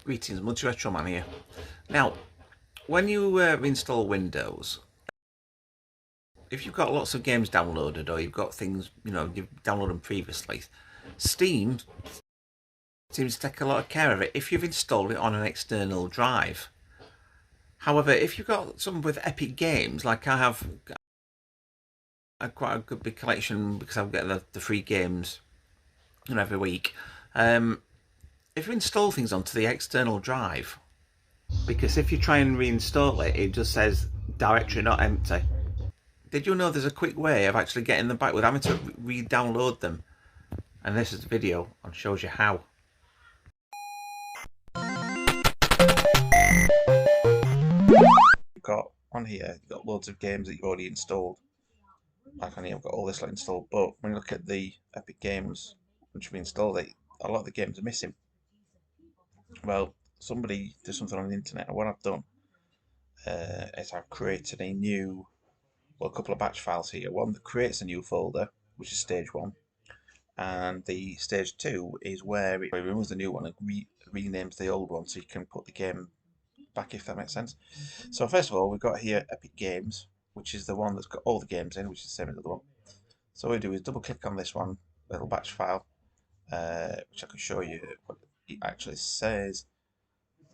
Greetings, Multi Retro Man here. Now, when you install Windows, if you've got lots of games downloaded or you've got things, you've downloaded them previously, Steam seems to take a lot of care of it if you've installed it on an external drive. However, if you've got some with Epic Games, like I have quite a good big collection because I'm getting the free games every week, if you install things onto the external drive, because if you try and reinstall it, it just says directory not empty. Did you know there's a quick way of actually getting them back without having to re-download them? And this is the video and shows you how. You've got on here, you've got loads of games that you've already installed. Like on here, I've got all this installed, but when you look at the Epic Games which have installed it, a lot of the games are missing. Well, somebody did something on the internet, and what I've done is I've created a couple of batch files here. One that creates a new folder, which is stage 1, and the stage 2 is where it removes the new one and renames the old one so you can put the game back, if that makes sense. So first of all, we've got here Epic Games, which is the one that's got all the games in, which is the same as the other one. So what we do is double click on this one, little batch file, which I can show you what it actually says.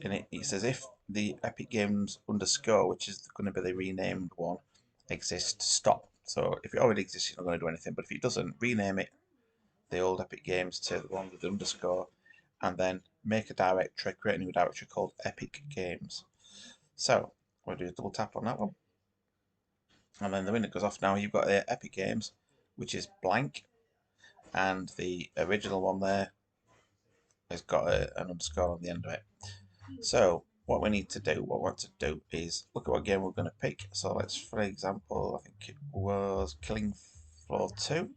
In it, it says if the Epic Games underscore, which is going to be the renamed one, exists, stop. So if it already exists, you're not going to do anything. But if it doesn't, rename it, the old Epic Games, to the one with the underscore, and then make a directory, create a new directory called Epic Games. So we'll do a double tap on that one, and then the window goes off. Now you've got the Epic Games, which is blank, and the original one there has got an underscore on the end of it. So what we want to do is look at what game we're going to pick. So let's, for example, I think it was Killing Floor 2.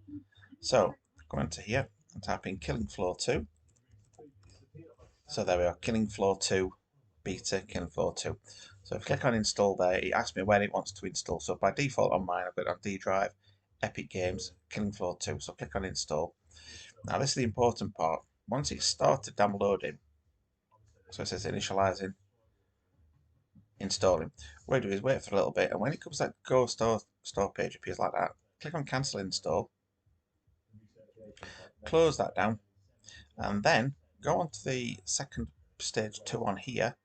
So go into here and type in Killing Floor 2. So there we are, Killing Floor 2 beta, Killing Floor 2. So if I click on install there, it asks me where it wants to install. So by default on mine, I've got it on D drive, Epic Games, Killing Floor 2. So click on install. Now this is the important part. Once it's started downloading, so it says initializing, installing, what I do is wait for a little bit, and when it comes to that Go store page appears like that, click on cancel install, close that down, and then go on to the second stage 2 on here.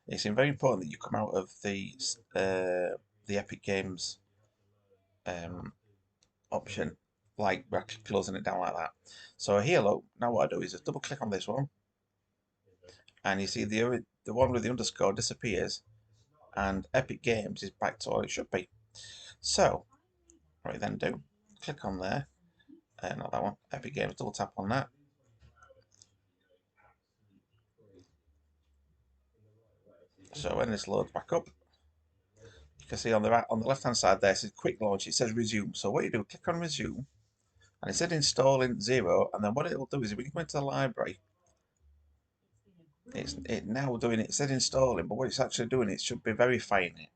It's very important that you come out of the Epic Games option, like we're closing it down like that. So here, look, now what I do is just double click on this one, and you see the one with the underscore disappears, and Epic Games is back to what it should be. So what you then do, click on there, not that one, Epic Games, double tap on that. So when this loads back up, you can see on the left hand side there, it says quick launch, it says resume. So what you do, click on resume, and it said installing 0, and then what it will do is when you go into the library, it's now doing it said installing, but what it's actually doing, it should be verifying it.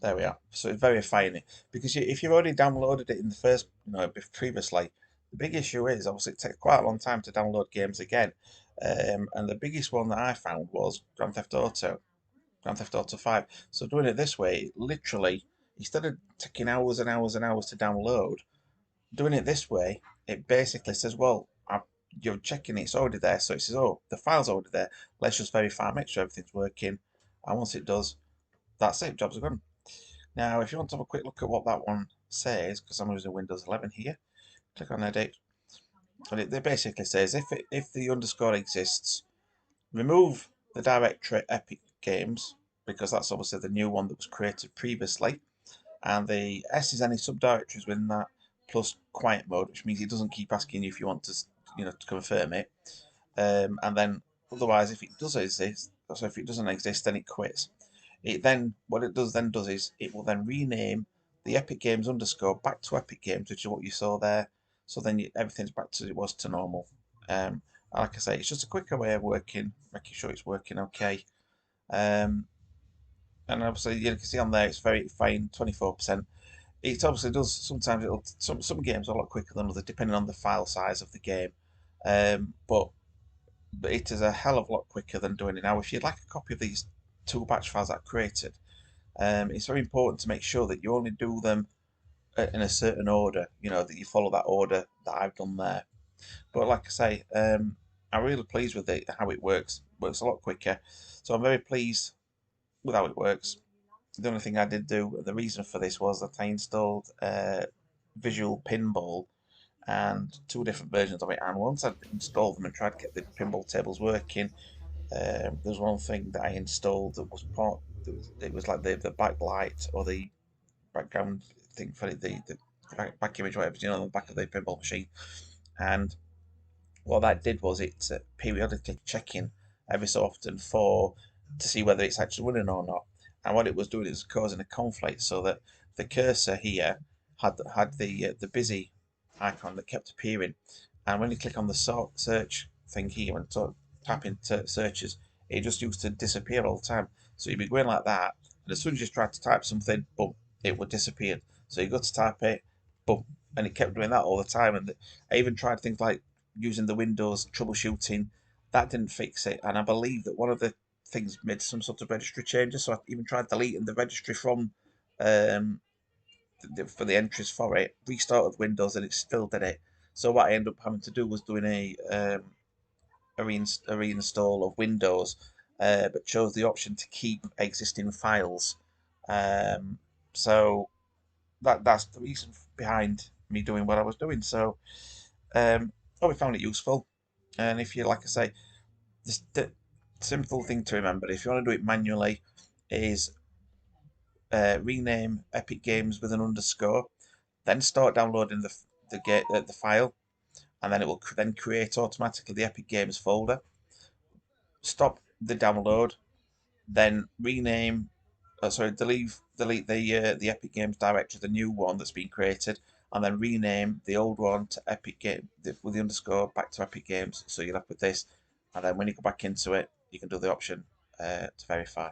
There we are. So it's verifying it, because if you've already downloaded it in the first, previously, the big issue is obviously it takes quite a long time to download games again. And the biggest one that I found was Grand Theft Auto 5. So doing it this way, literally, instead of taking hours and hours and hours to download, doing it this way, it basically says, well, you're checking it's already there. So it says, oh, the file's already there. Let's just verify, make sure everything's working. And once it does, that's it, jobs are done. Now, if you want to have a quick look at what that one says, because I'm using Windows 11 here, click on edit. And it basically says if the underscore exists, remove the directory Epic Games, because that's obviously the new one that was created previously, and the S is any subdirectories within that, plus quiet mode, which means it doesn't keep asking you if you want to, to confirm it. And then otherwise, if it does exist, so if it doesn't exist, then it quits. It then what it does is it will then rename the Epic Games underscore back to Epic Games, which is what you saw there. So then everything's back to it was to normal. Like I say, it's just a quicker way of working, making sure it's working okay. And obviously you can see on there it's very fine, 24%. It obviously does sometimes some games are a lot quicker than others depending on the file size of the game. But but it is a hell of a lot quicker than doing it now. If you'd like a copy of these two batch files that I've created, it's very important to make sure that you only do them in a certain order. You know that you follow that order that I've done there. But like I say, I'm really pleased with it, how it works. It works a lot quicker, so I'm very pleased with how it works. The only thing I did do, the reason for this was that I installed Visual Pinball and two different versions of it. And once I'd installed them and tried to get the pinball tables working, there's one thing that I installed that was part. It was like the backlight or the background thing for the back image, whatever, you know, on the back of the pinball machine. And what that did was it periodically checking every so often for to see whether it's actually running or not. And what it was doing is causing a conflict, so that the cursor here had the busy icon that kept appearing, and when you click on the search thing here and tap into searches, it just used to disappear all the time. So you'd be going like that, and as soon as you tried to type something, boom, it would disappear. So you go to type it, boom, and it kept doing that all the time. And I even tried things like using the Windows troubleshooting. That didn't fix it, and I believe that one of the things made some sort of registry changes. So I even tried deleting the registry from um, for the entries for it, restarted Windows, and it still did it. So what I ended up having to do was doing a reinstall of Windows, but chose the option to keep existing files. Um, so that's the reason behind me doing what I was doing. So hope you found it useful. And if you, like I say, the simple thing to remember, if you want to do it manually, is rename Epic Games with an underscore, then start downloading the file, and then it will then create automatically the Epic Games folder. Stop the download, then rename. Sorry, delete the Epic Games directory, the new one that's been created, and then rename the old one to Epic Game with the underscore back to Epic Games. So you're left with this, and then when you go back into it, you can do the option to verify.